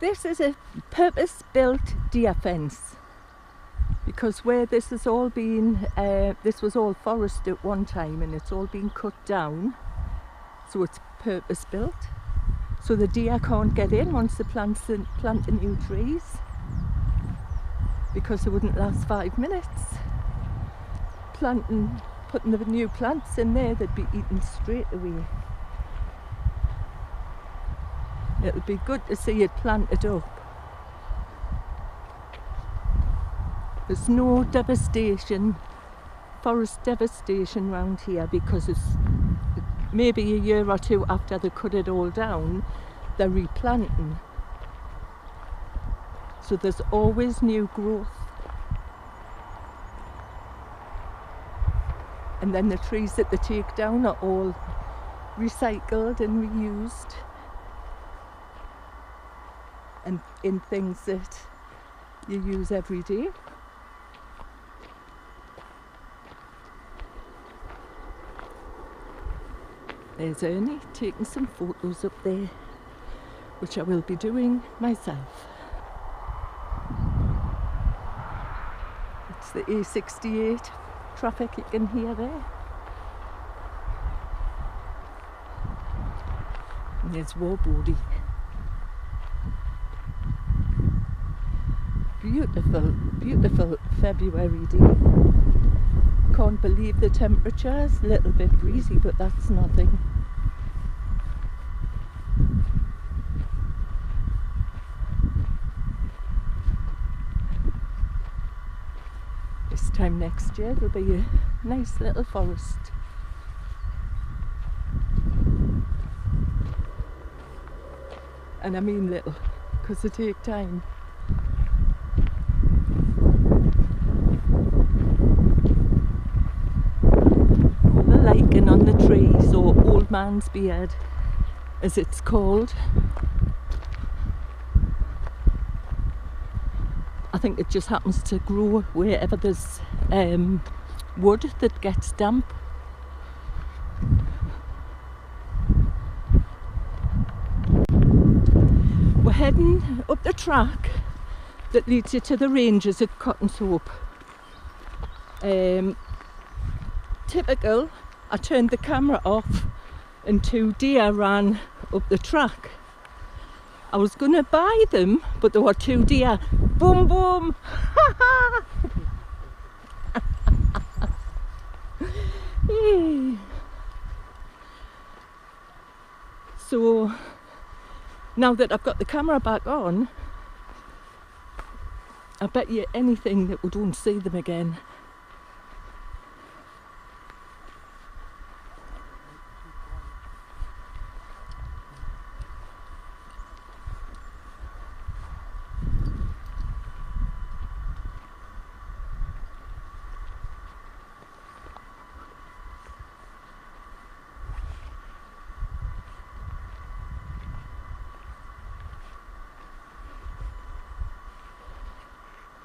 This is a purpose-built deer fence, because where this has all been, this was all forest at one time, and it's all been cut down, so it's purpose-built, so the deer can't get in once they plant the new trees, because they wouldn't last 5 minutes. Putting the new plants in there, they'd be eaten straight away. It'll be good to see it planted up. There's no devastation, forest devastation around here, because it's maybe a year or two after they cut it all down, they're replanting. So there's always new growth. And then the trees that they take down are all recycled and reused, and in things that you use every day. There's Ernie taking some photos up there, which I will be doing myself. It's the A68 traffic you can hear there. And there's Warbody. Beautiful, beautiful February day. Can't believe the temperature. It's a little bit breezy, but that's nothing. This time next year there'll be a nice little forest. And I mean little, because they take time. All the lichen on the trees, or old man's beard as it's called. I think it just happens to grow wherever there's wood that gets damp. We're heading up the track that leads you to the ranges at Cottonsoap. Typical, I turned the camera off and 2 deer ran up the track. I was going to buy them, but there were 2 deer. Boom, boom! So now that I've got the camera back on, I bet you anything that we don't see them again.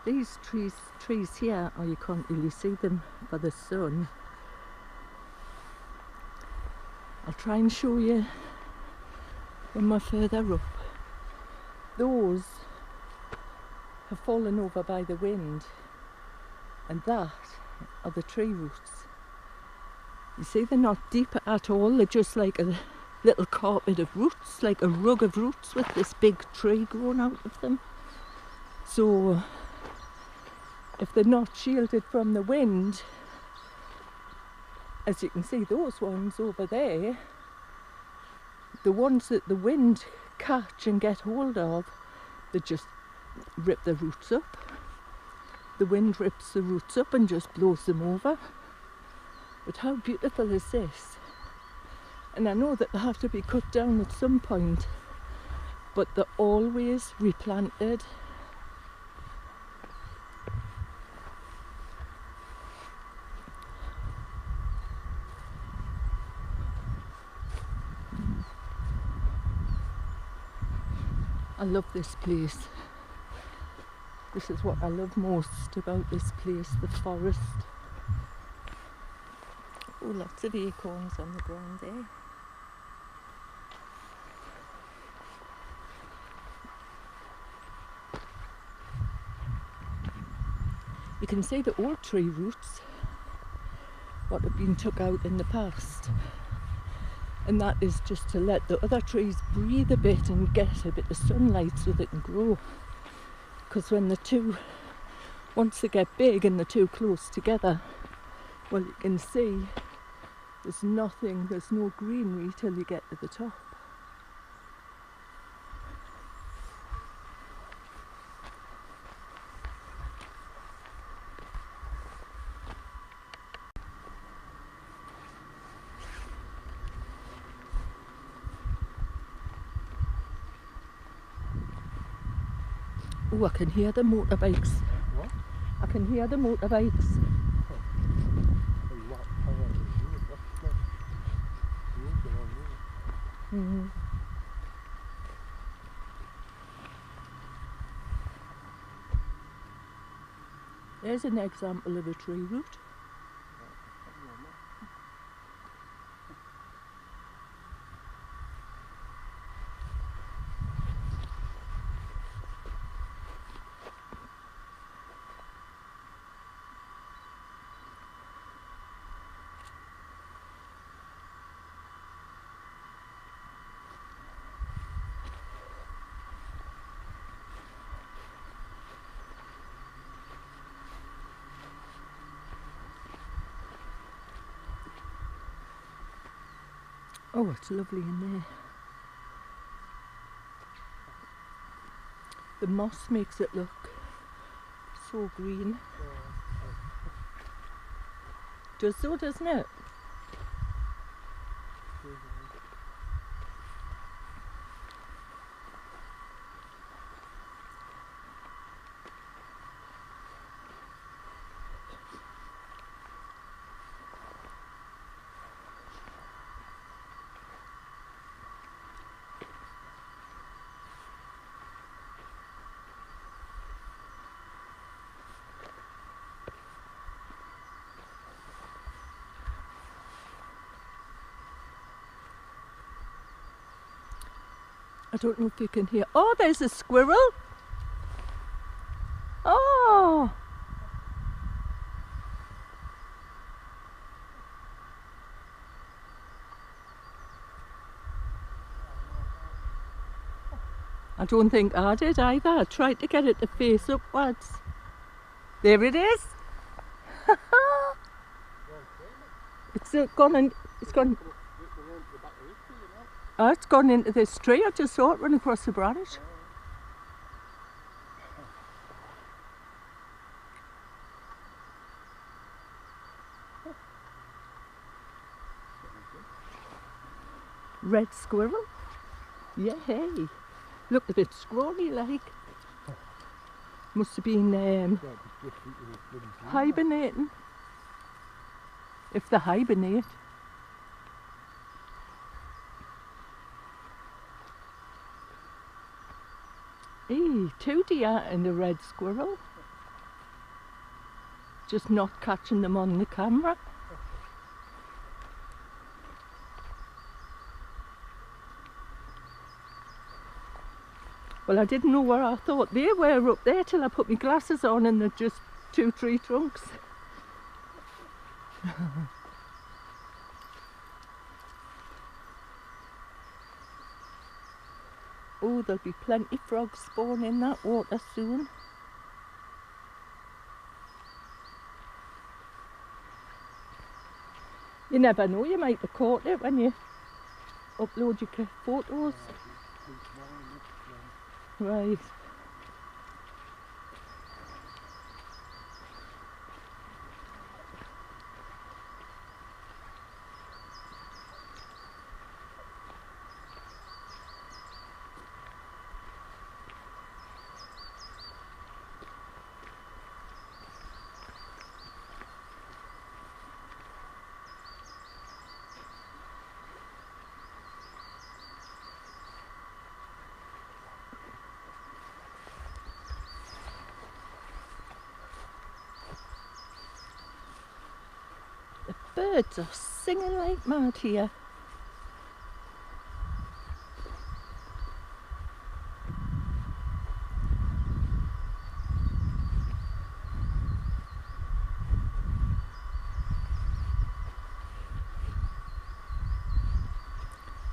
These trees here, oh, you can't really see them for the sun. I'll try and show you when we're further up. Those have fallen over by the wind, and that are the tree roots. You see, they're not deep at all, they're just like a little carpet of roots, like a rug of roots with this big tree growing out of them. So if they're not shielded from the wind, as you can see, those ones over there, the ones that the wind catch and get hold of, they just rip the roots up. The wind rips the roots up and just blows them over. But how beautiful is this? And I know that they have to be cut down at some point, but they're always replanted. I love this place. This is what I love most about this place, the forest. Oh, lots of acorns on the ground there. You can see the old tree roots, what have been took out in the past. And that is just to let the other trees breathe a bit and get a bit of sunlight so they can grow. Because when the two, once they get big and they're too close together, well, you can see there's nothing, there's no greenery till you get to the top. Oh, I can hear the motorbikes. What? I can hear the motorbikes. Mm. There's an example of a tree root. Oh, it's lovely in there. The moss makes it look so green. Does so, doesn't it? I don't know if you can hear. Oh, there's a squirrel. Oh. I don't think I did either. I tried to get it to face upwards. There it is. It's gone and it's gone. Oh, it's gone into this tree. I just saw it run across the branch. Red squirrel? Yeah, hey. Looked a bit scrawny like. Must have been hibernating. If they hibernate. Hey, 2 deer and a red squirrel. Just not catching them on the camera. Well, I didn't know where I thought they were up there till I put my glasses on and they're just 2 tree trunks. Oh, there'll be plenty frogs spawning in that water soon. You never know, you might have caught it when you upload your photos. Right. Birds are singing like mad here.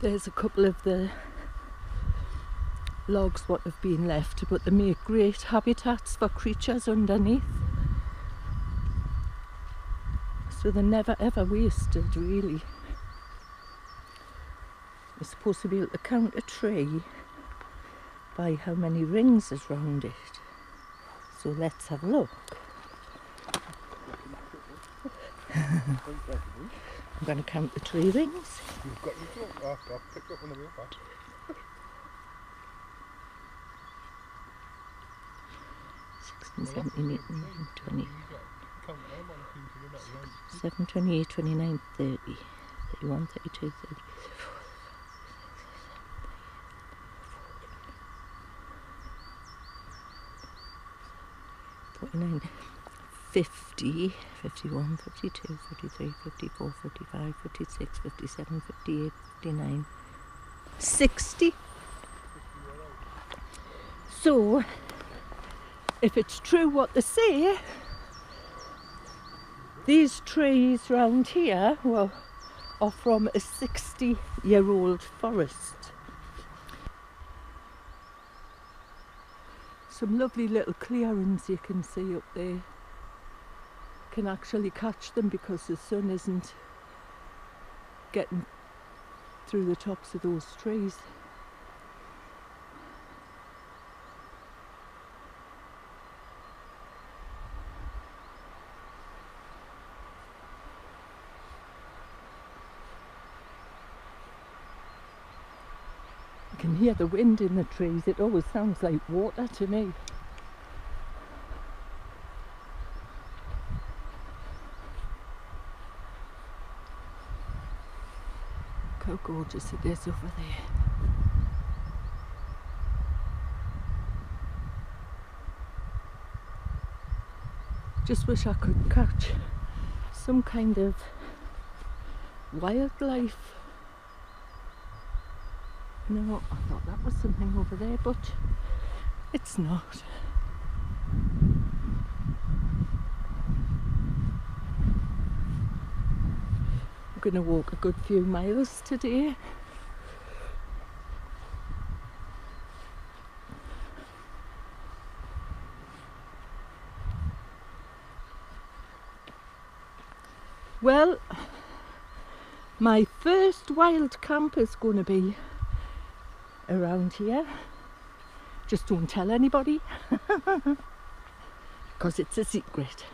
There's a couple of the logs what have been left, but they make great habitats for creatures underneath. So they're never ever wasted, really. You're supposed to be able to count a tree by how many rings is round it. So let's have a look. I'm going to count the tree rings. You've got your clock. I'll pick up one of your back. 16, 17, 18, 19, 20. 7, 28, 29, 30, 31, 32, 33, 49, 50, 51, 52, 53, 54, 55, 56, 57, 58, 59, 60. So, if it's true what they say, these trees round here, well, are from a 60-year-old forest. Some lovely little clearings you can see up there. Can actually catch them because the sun isn't getting through the tops of those trees. You can hear the wind in the trees. It always sounds like water to me. Look how gorgeous it is over there. Just wish I could catch some kind of wildlife. No, I thought that was something over there, but it's not. I'm going to walk a good few miles today. Well, my first wild camp is going to be around here. Just don't tell anybody because it's a secret.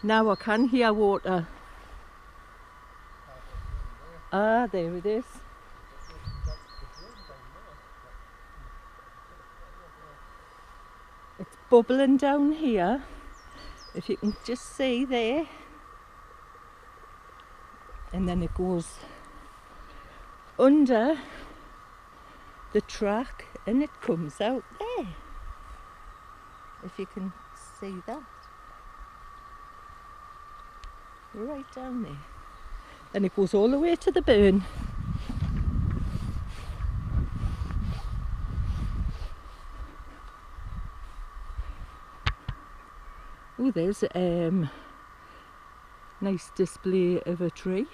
Now I can hear water. Ah, there it is. It's bubbling down here. If you can just see there. And then it goes under the track and it comes out there. If you can see that. Right down there. Then it goes all the way to the burn. Oh, there's a nice display of a tree.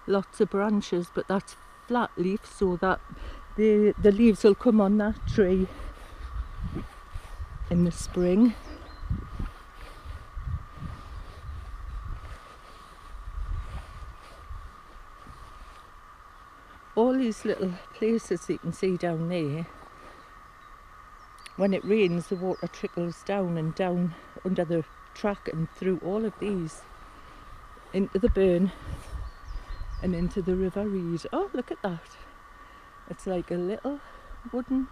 Lots of branches, but that's flat leaf, so that the leaves will come on that tree in the spring. All these little places that you can see down there, when it rains the water trickles down and down under the track and through all of these into the burn and into the River Reed. Oh, look at that. It's like a little wooden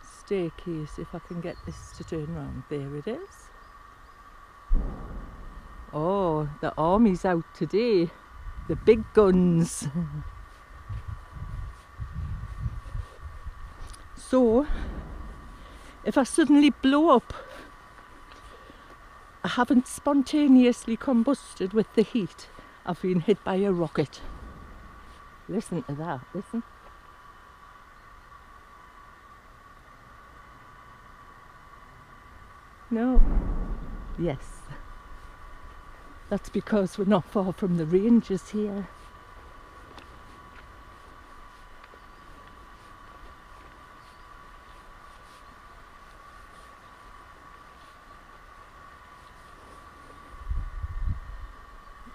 staircase, if I can get this to turn round. There it is. Oh, the army's out today. The big guns. So, if I suddenly blow up, I haven't spontaneously combusted with the heat. I've been hit by a rocket. Listen to that, listen. No. Yes. That's because we're not far from the ranges here.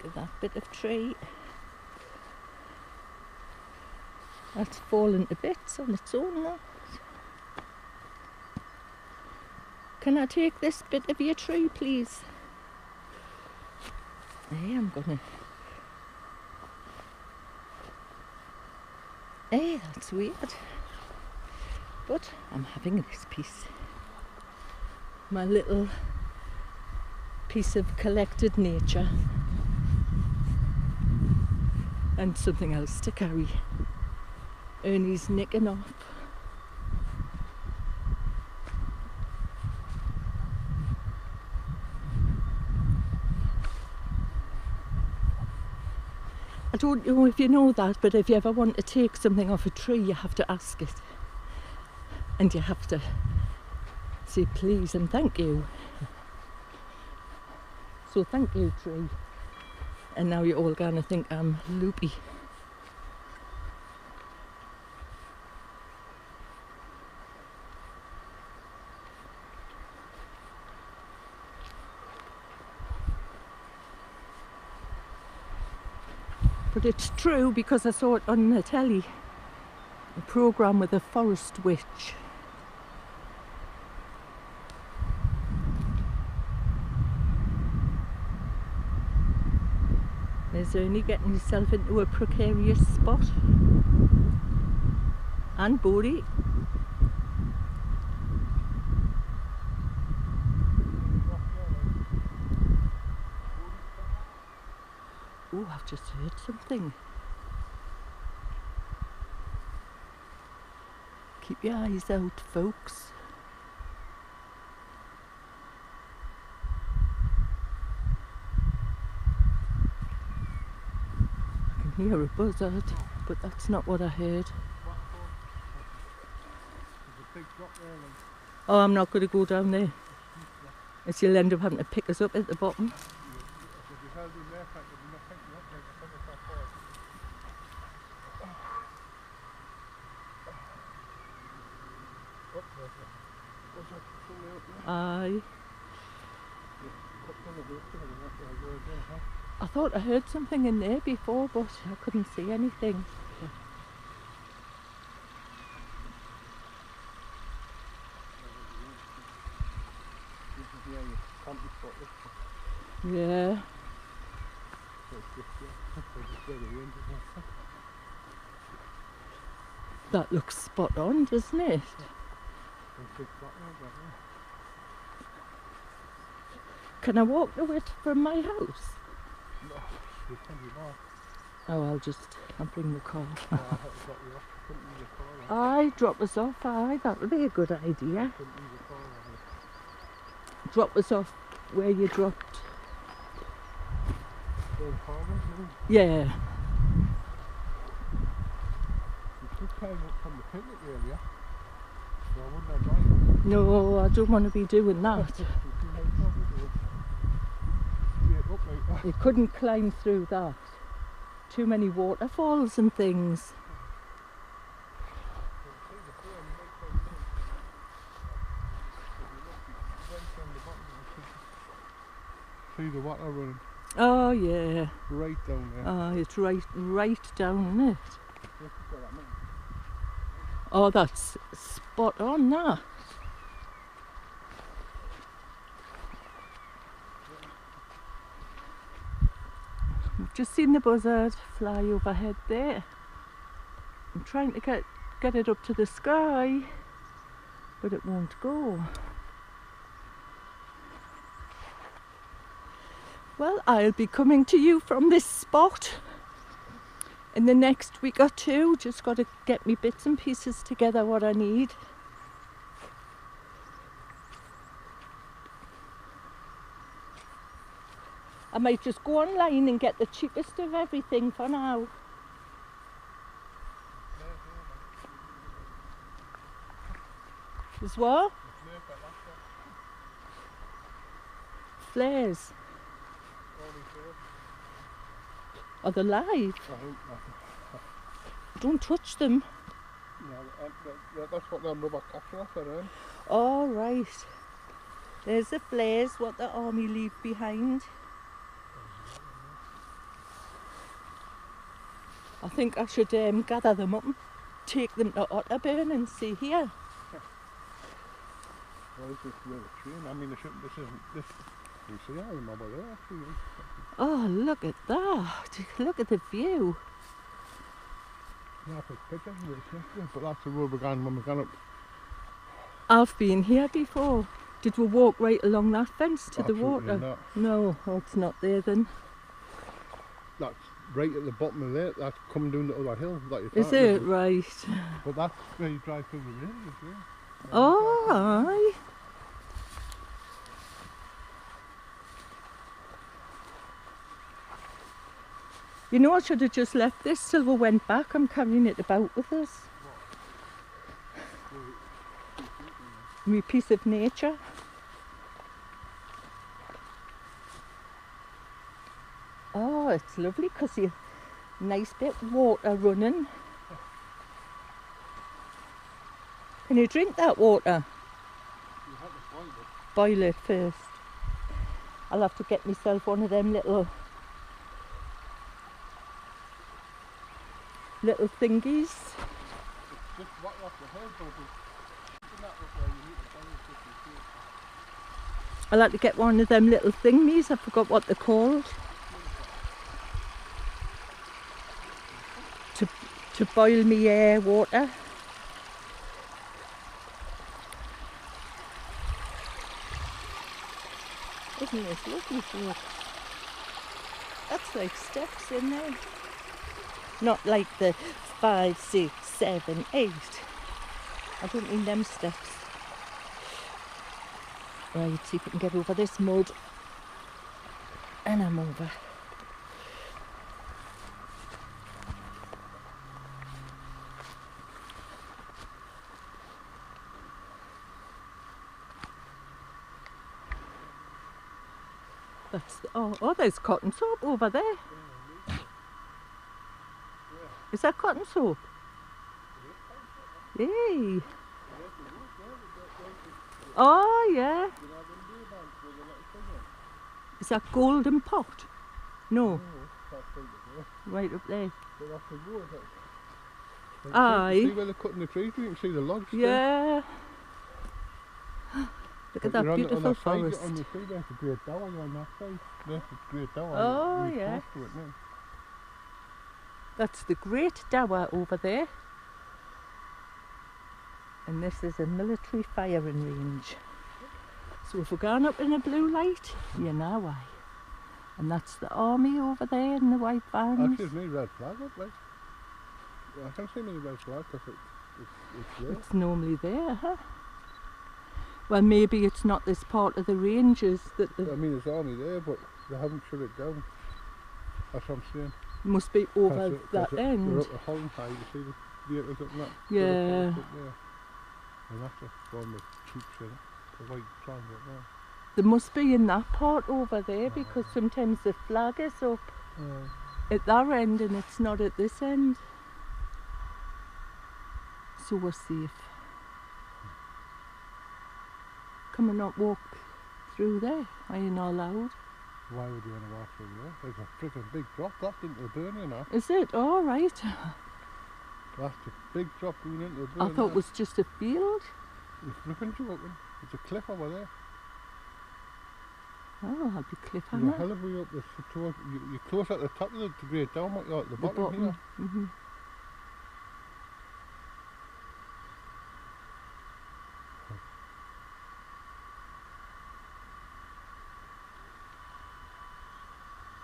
Look at that bit of tree. That's fallen to bits on its own now. Can I take this bit of your tree, please? Hey, I'm gonna... Hey, that's weird. But I'm having this piece. My little piece of collected nature. And something else to carry. Ernie's nicking off. I don't know if you know that, but if you ever want to take something off a tree, you have to ask it. And you have to say please and thank you. So thank you, tree. And now you're all gonna think I'm loopy. But it's true because I saw it on the telly, a programme with a forest witch. There's Ernie getting himself into a precarious spot. And Bodhi. Oh, I've just heard something. Keep your eyes out, folks. I can hear a buzzard, but that's not what I heard. Oh, I'm not going to go down there. As you'll end up having to pick us up at the bottom. Aye. I thought I heard something in there before, but I couldn't see anything. Yeah. That looks spot on, doesn't it? Can I walk to it from my house? No, you can't be more. Oh, I'll bring the car. Aye, drop us off, aye, that would be a good idea. Drop us off where you dropped. Yeah. You could climb up from the picnic area, so I wouldn't have mind. No, I don't want to be doing that. You couldn't climb through that. Too many waterfalls and things. See the water running. Oh yeah. Right down there. Oh, it's right down it. Oh, that's spot on, that. We've just seen the buzzard fly overhead there. I'm trying to get it up to the sky, but it won't go. Well, I'll be coming to you from this spot in the next week or two. Just got to get me bits and pieces together what I need. I might just go online and get the cheapest of everything for now. Is what? Flares. Are they live? Don't touch them. No, that's what them rubber caps are for, All right. There's the flares, what the army leave behind. I think I should gather them up and take them to Otterburn and see here. Well, this is where the train. I mean, this isn't this. You see all them over there, actually. Oh, look at that. Look at the view. Yeah, I took pictures of this yesterday, but that's the road we gone when we got up. I've been here before. Did we walk right along that fence to the Absolutely water? not. No, oh, it's not there then. That's right at the bottom of there. That's coming down the other hill that you're Is talking it? about. Right. But that's where you drive through the ranges, yeah. Oh, aye. You know, I should have just left this till we went back. I'm carrying it about with us. My piece of nature. Oh, it's lovely because you nice bit of water running. Can you drink that water? You have to boil it. Boil it first. I'll have to get myself one of them little thingies. It's just what off the hill, but it's not where you need to boil it. I'll have to get one of them little thingies. I forgot what they're called. To boil me water. Isn't this lovely for it? That's like steps in there. Not like the 5, 6, 7, 8. I don't mean them steps. Right, see if we can get over this mud. And I'm over. That's the, oh, there's cotton soap over there. Is that cotton soap? Yay! Oh yeah. Is that golden pot? No. Right up there. Aye. See where they're cutting the trees? You can see the logs. Yeah. Look at that beautiful forest. On the side, there's the Great Tower on that side. There's the Great Tower. Oh, Really yeah. close to it now. That's the Great Tower over there. And this is a military firing range. So if we're going up in a blue light, you know why. And that's the army over there in the white vans. Actually, there's no red flag up, like. I can't see any red flag because it's there. It's normally there, huh? Well, maybe it's not this part of the ranges that I mean, there's army there, but they haven't shut it down. That's what I'm saying. must be over that They're end. up the Holland side, you see the vehicles up and that. Yeah. Up there. And that's the one with troops in it. The white flag up there. They must be in that part over there because sometimes the flag is up at that end and it's not at this end. So we're safe. Can we not walk through there? Are you not allowed? Why would you want to walk through there? There's a freaking big drop that's into the burn, you know. Is it? All right. That's a big drop going into the I burn. thought it was just a field. You're flipping joking. There's a cliff over there. Oh, I'll be cliff You're a hammer. hell of a way up the towards, you're close at the top of the Great Dome, what you're at the bottom here. Mm-hmm.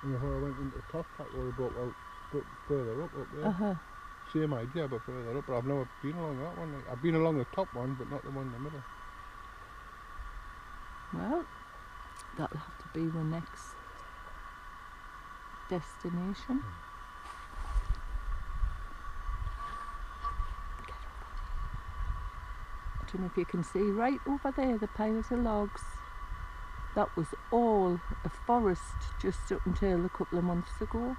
And before I went into the top part where we brought out further up there. Uh-huh. Same idea but further up, but I've never been along that one. I've been along the top one but not the one in the middle. Well, that'll have to be the next destination. I don't know if you can see right over there the piles of logs. That was all a forest just up until a couple of months ago.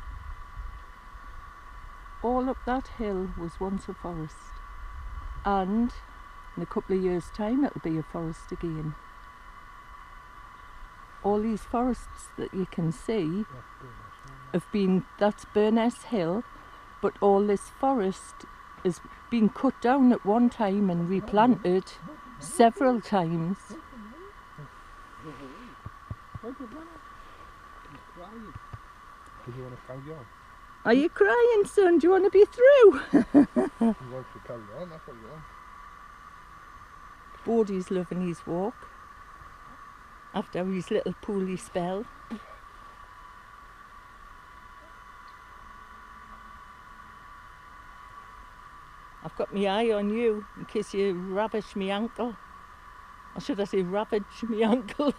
All up that hill was once a forest, and in a couple of years' time it'll be a forest again. All these forests that you can see have been, that's Burness Hill, but all this forest has been cut down at one time and replanted several times. Do you want to carry on? Are you crying, son? Do you want to be through? You want to carry on, that's what you want. Bodie's loving his walk after his little poorly spell. I've got my eye on you in case you ravish me ankle. Or should I say ravage me ankle?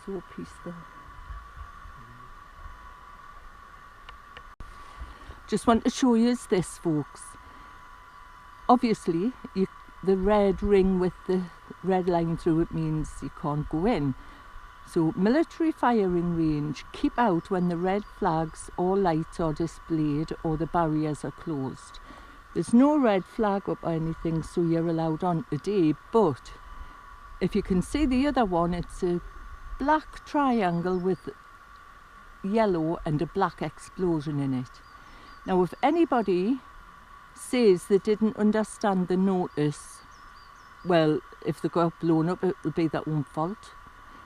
So peaceful. Just want to show you this, folks. Obviously, the red ring with the red line through it means you can't go in. So, military firing range, keep out when the red flags or lights are displayed or the barriers are closed. There's no red flag up or anything, so you're allowed on today, but if you can see the other one, it's a black triangle with yellow and a black explosion in it. Now, if anybody says they didn't understand the notice, well, if they got blown up, it'll be their own fault,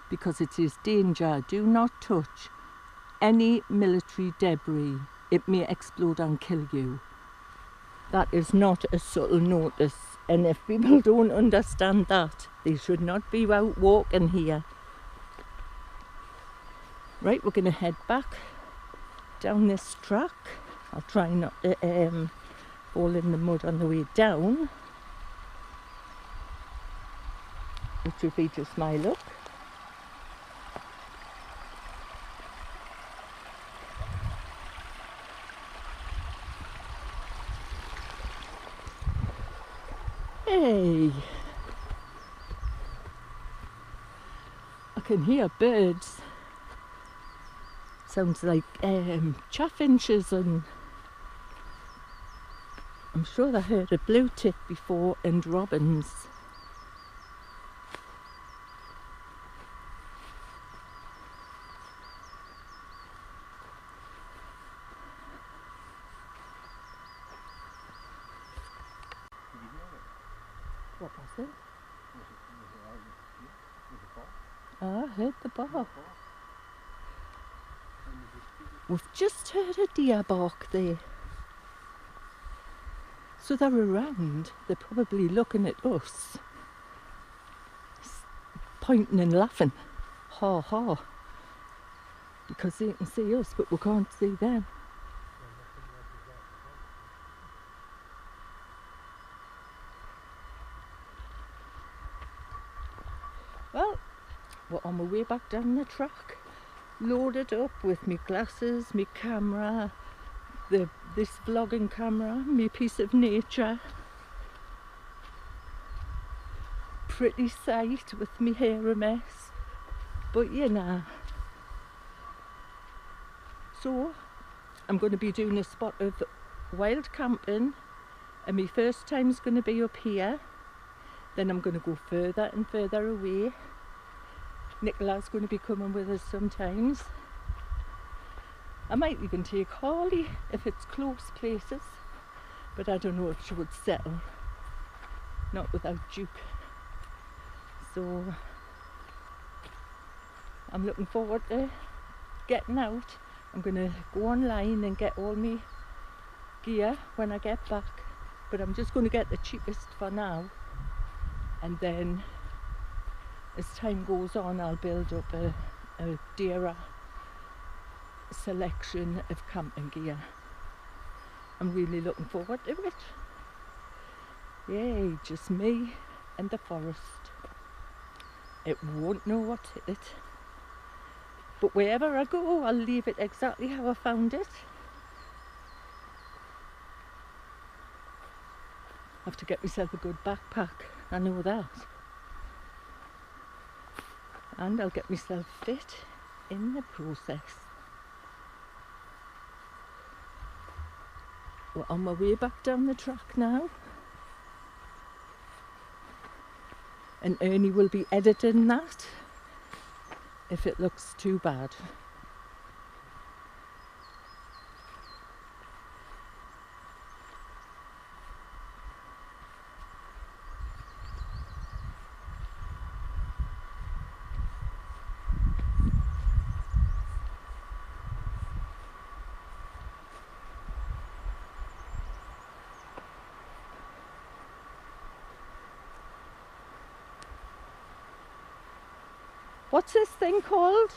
because it is danger. Do not touch any military debris. It may explode and kill you. That is not a subtle notice, and if people don't understand that, they should not be out walking here. Right, we're going to head back down this track. I'll try not to fall in the mud on the way down, which would be just my luck. Hey! I can hear birds. Sounds like chaffinches, and I'm sure I heard a blue tit before, and robins. What was it? I heard the bark. We've just heard a deer bark there. So they're around. They're probably looking at us, pointing and laughing. Ha ha. Because they can see us, but we can't see them. Well, we're on my way back down the track. Loaded up with my glasses, my camera, this vlogging camera, my piece of nature. Pretty sight with my hair a mess, but you know. So I'm going to be doing a spot of wild camping, and my first time's going to be up here. Then I'm going to go further and further away. Nicola's going to be coming with us sometimes. I might even take Harley if it's close places, but I don't know if she would settle. Not without Duke. So I'm looking forward to getting out. I'm going to go online and get all my gear when I get back, but I'm just going to get the cheapest for now, and then as time goes on I'll build up a dearer selection of camping gear. I'm really looking forward to it. Yay, just me and the forest. It won't know what hit it. But wherever I go, I'll leave it exactly how I found it. I have to get myself a good backpack, I know that. And I'll get myself fit in the process. We're on my way back down the track now. And Ernie will be editing that if it looks too bad. What's this thing called?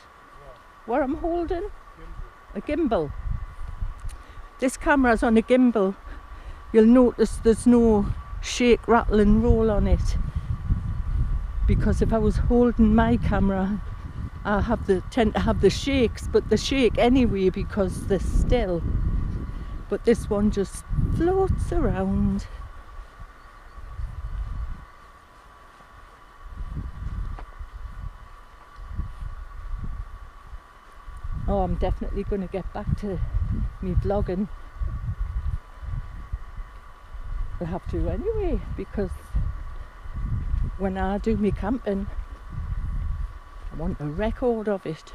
What I'm holding? Gimbal. A gimbal. This camera's on a gimbal. You'll notice there's no shake, rattle and roll on it, because if I was holding my camera I tend to have the shakes, but the shake anyway because they're still. But this one just floats around. Oh, I'm definitely going to get back to me vlogging. I'll have to anyway, because when I do me camping, I want a record of it.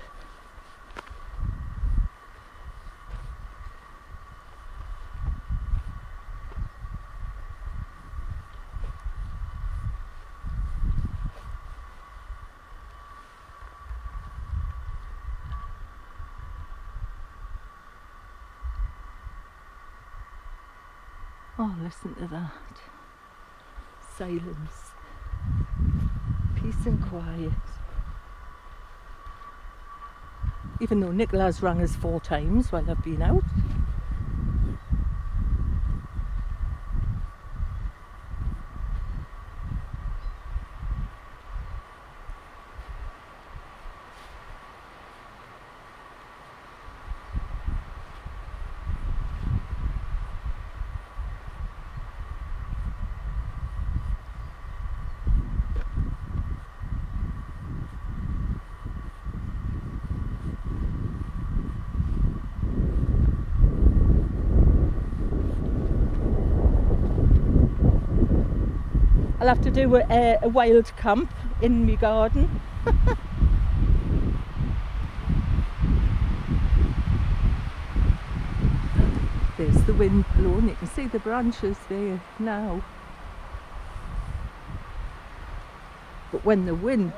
Oh, listen to that. Silence. Peace and quiet. Even though Nicola's rang us 4 times while I've been out. I'll have to do a wild camp in my garden. There's the wind blowing, you can see the branches there now. But when the wind...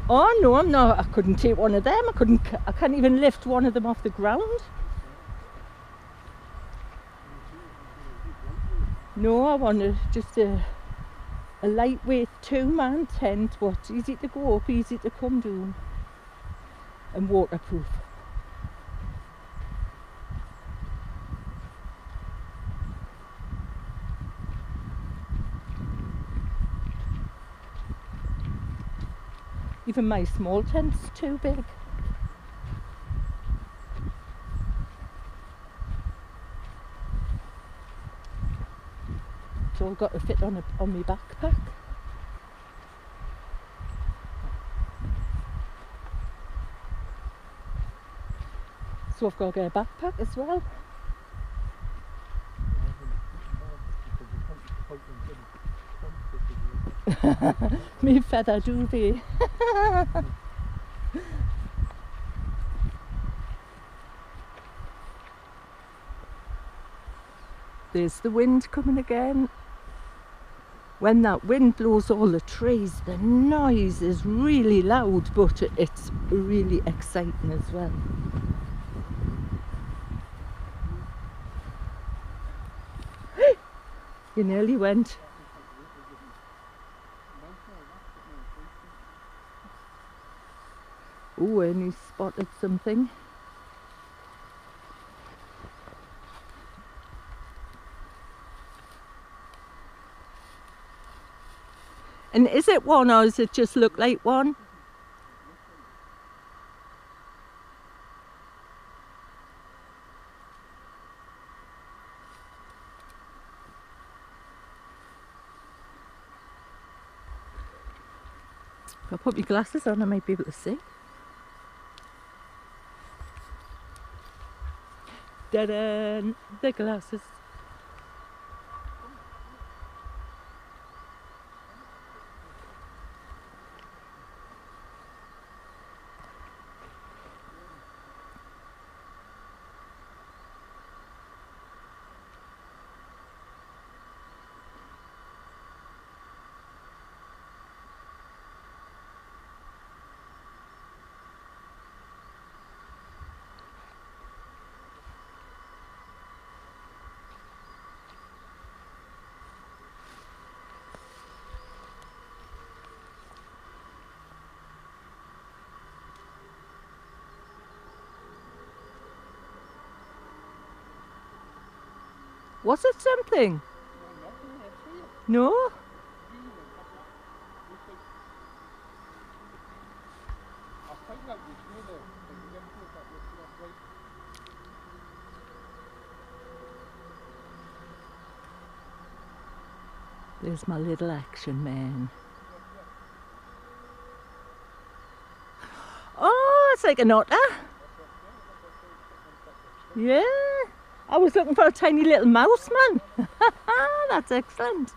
Oh no, I'm not, I couldn't take one of them, I can't even lift one of them off the ground. No, I want just a lightweight 2-man tent, what's easy to go up, easy to come down, and waterproof. Even my small tent's too big. It's all got to fit on my backpack. So I've got to get a backpack as well. Me feather duvet. There's the wind coming again. when that wind blows all the trees, the noise is really loud, but it's really exciting as well. You nearly went. Oh, and he spotted something. And is it one, or does it just look like one? If I put my glasses on, I might be able to see. Da-da! The glasses. Was it something? No? There's my little action man. Oh, it's like an otter. Yeah. I was looking for a tiny little mouse, man. That's excellent.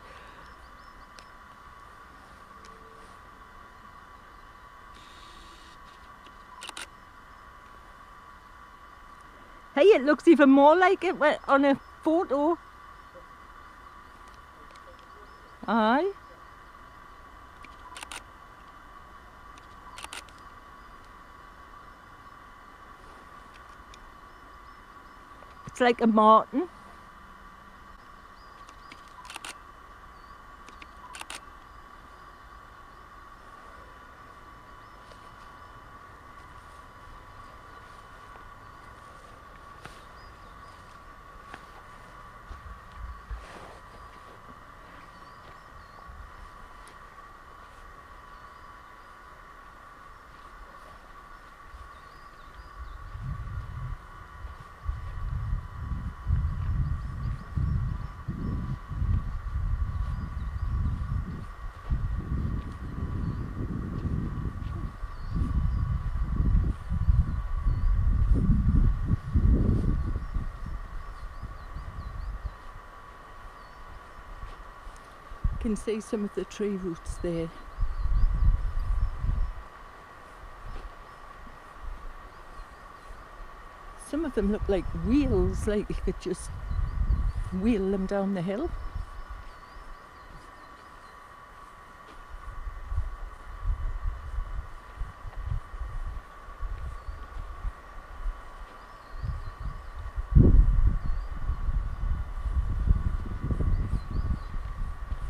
Hey, it looks even more like it on a photo. Aye. It's like a marten. You can see some of the tree roots there. Some of them look like wheels, like you could just wheel them down the hill.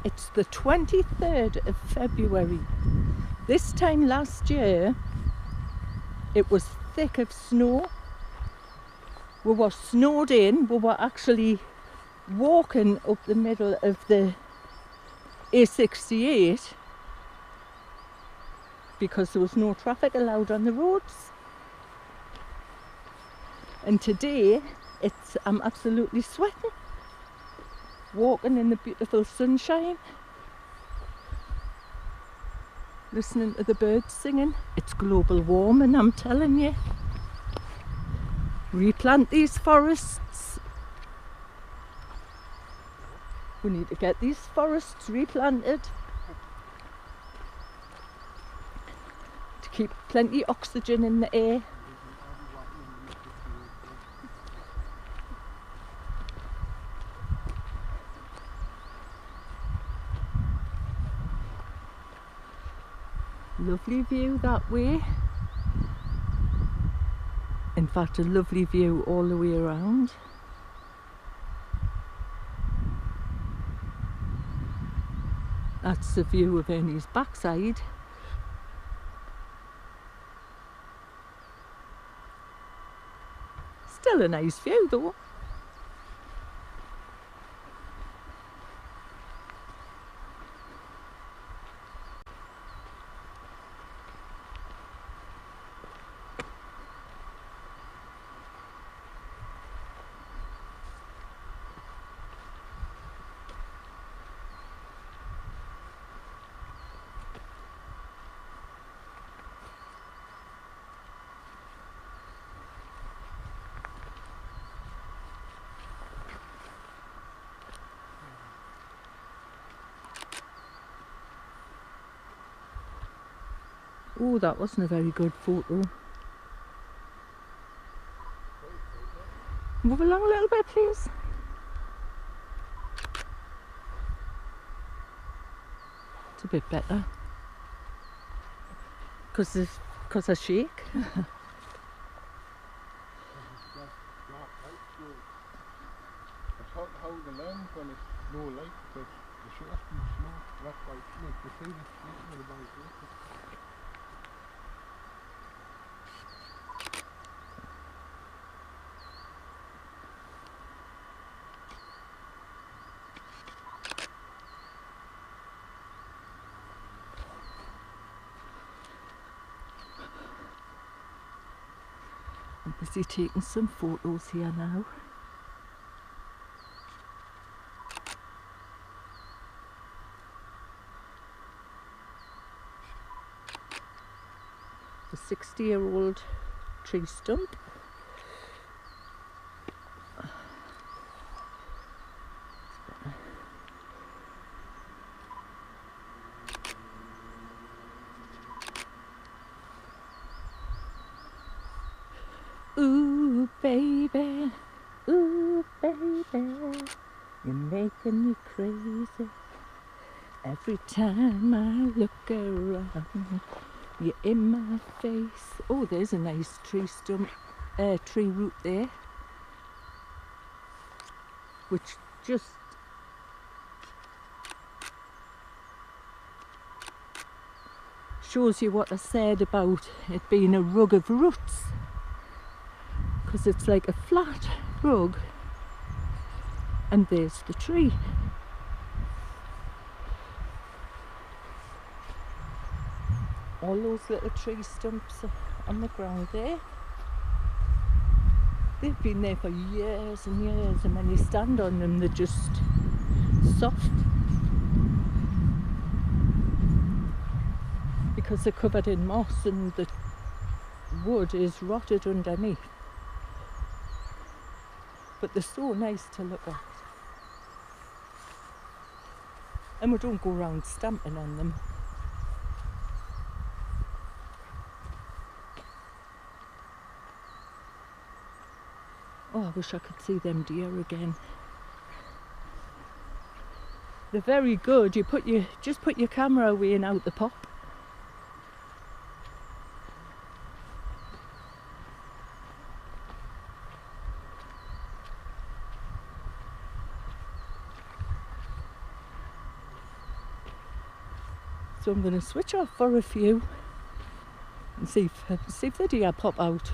It's the 23rd of February. This time last year, it was thick of snow. We were snowed in. We were actually walking up the middle of the A68 because there was no traffic allowed on the roads. And today, I'm absolutely sweating. Walking in the beautiful sunshine, listening to the birds singing. It's global warming, I'm telling you. Replant these forests. We need to get these forests replanted to keep plenty of oxygen in the air. lovely view that way. In fact, a lovely view all the way around. That's the view of Ernie's backside. Still a nice view though. Oh, that wasn't a very good photo. Move along a little bit, please. It's a bit better. Because I shake. It's hard to hold the lens when it's no light because the shot's too small. That's why you can see the shaking of the bank. I'm busy taking some photos here now. The 60-year-old tree stump. Ooh, baby, you're making me crazy. Every time I look around, you're in my face. Oh, there's a nice tree stump, tree root there, which just shows you what I said about it being a rug of roots. Because it's like a flat rug, and there's the tree. All those little tree stumps on the ground there, they've been there for years and years, and when you stand on them they're just soft because they're covered in moss and the wood is rotted underneath. But they're so nice to look at. And we don't go around stamping on them. Oh, I wish I could see them deer again. They're very good. You just put your camera away and out the pop. So I'm going to switch off for a few and see if the deer pop out.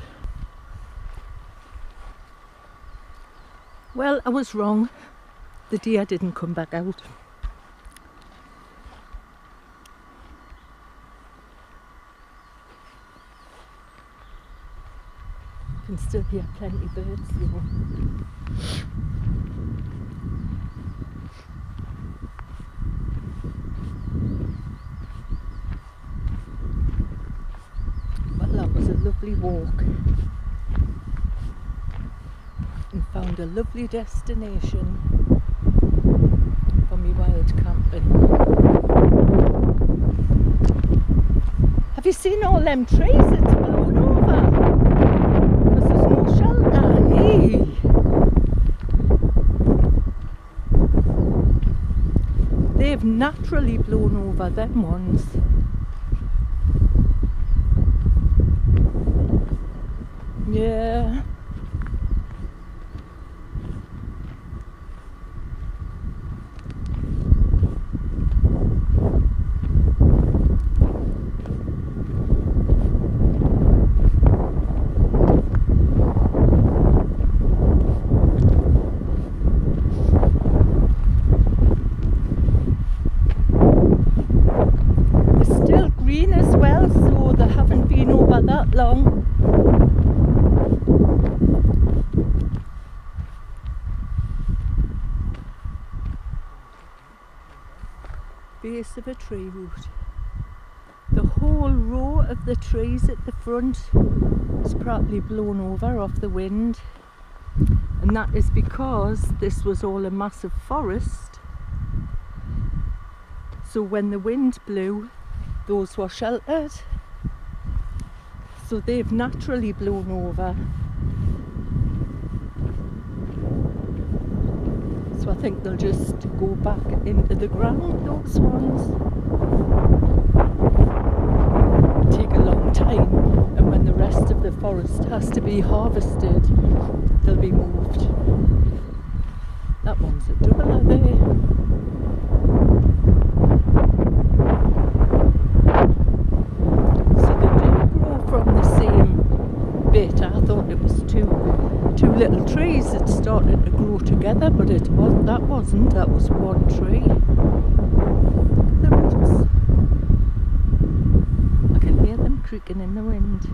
Well, I was wrong. The deer didn't come back out. You can still hear plenty of birds, you know. That was a lovely walk, and found a lovely destination for me wild camping. Have you seen all them trees that's blown over? Because there's no shelter. Hey. They've naturally blown over, them ones. Yeah. It's still green as well, so they haven't been over that long. Base of a tree root. The whole row of the trees at the front is partly blown over off the wind, and that is because this was all a massive forest. So when the wind blew, those were sheltered, so they've naturally blown over. So I think they'll just go back into the ground, those ones. Take a long time, and when the rest of the forest has to be harvested, they'll be moved. That one's a double, are they? So they do grow from the same bit. I thought it was two little trees that started to grow together, but that wasn't. That was one tree. Look at the roots. I can hear them creaking in the wind.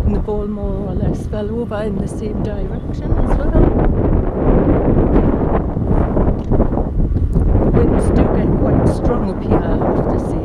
And the ball more or less fell over in the same direction as well. The winds do get quite strong up here, I have to say.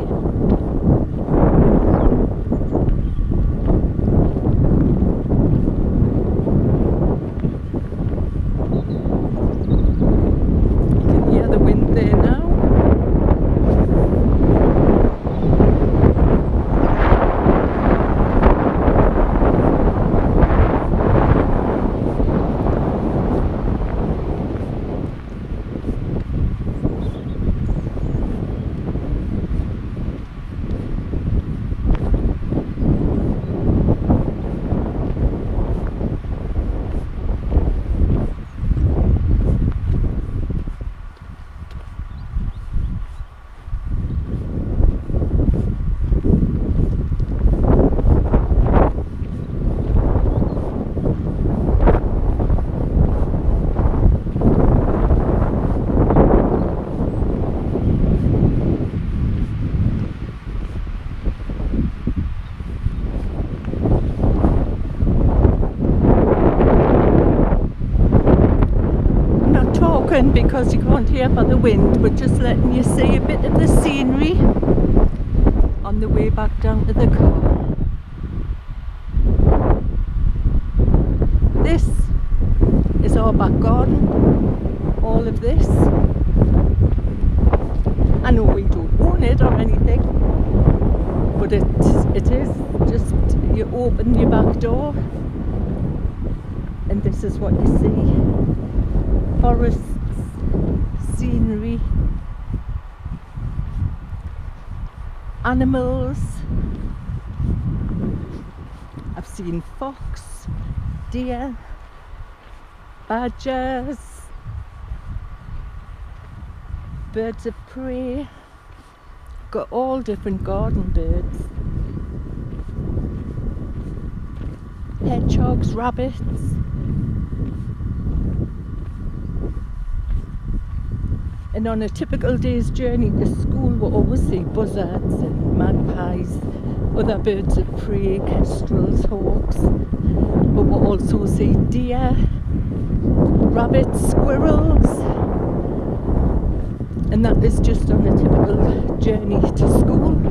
Because you can't hear by the wind, but just letting you see a bit of the scenery on the way back down to the car. This is our back garden, all of this. I know we don't own it or anything, but it is just, you open your back door and this is what you see. Forests, scenery, animals. I've seen fox, deer, badgers, birds of prey. Got all different garden birds. Hedgehogs, rabbits. And on a typical day's journey to school, we'll always see buzzards and magpies, other birds of prey, kestrels, hawks. But we'll also see deer, rabbits, squirrels. And that is just on a typical journey to school.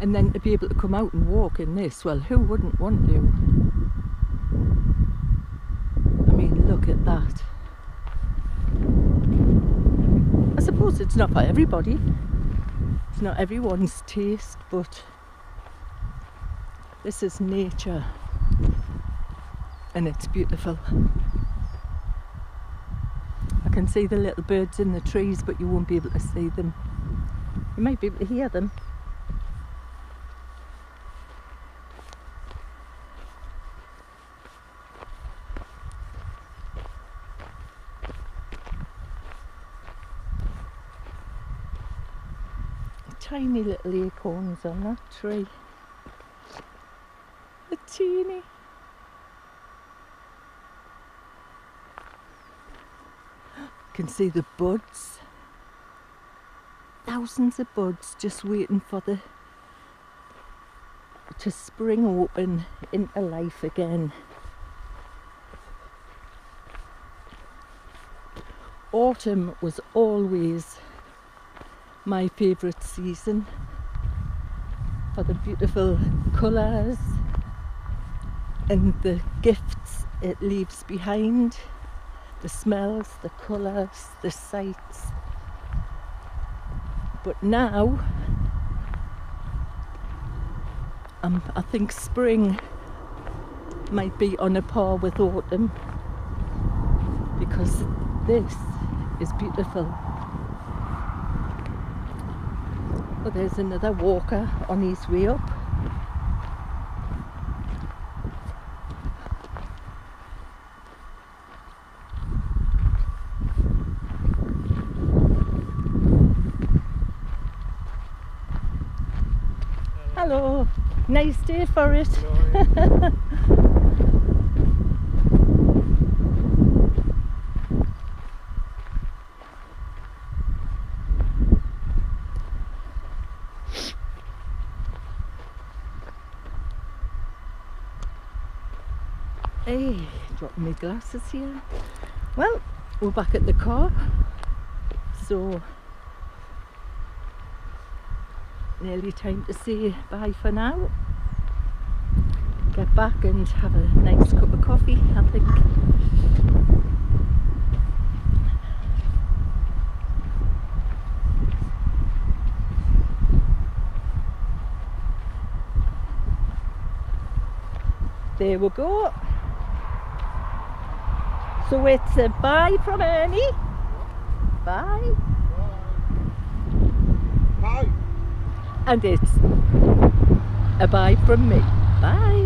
And then to be able to come out and walk in this, well, who wouldn't want to? I mean, look at that. I suppose it's not for everybody. It's not everyone's taste, but this is nature and it's beautiful. I can see the little birds in the trees, but you won't be able to see them. You might be able to hear them. Tiny little acorns on that tree. The teeny. You can see the buds. Thousands of buds just waiting for to spring open into life again. Autumn was always my favourite season for the beautiful colours and the gifts it leaves behind, the smells, the colours, the sights. But now I think spring might be on a par with autumn, because this is beautiful. Oh, there's another walker on his way up. Hello, nice day for it. Hey, dropping my glasses here. Well, we're back at the car, so nearly time to say bye for now. Get back and have a nice cup of coffee, I think. There we go. So it's a bye from Ernie. Bye. Bye. And it's a bye from me. Bye.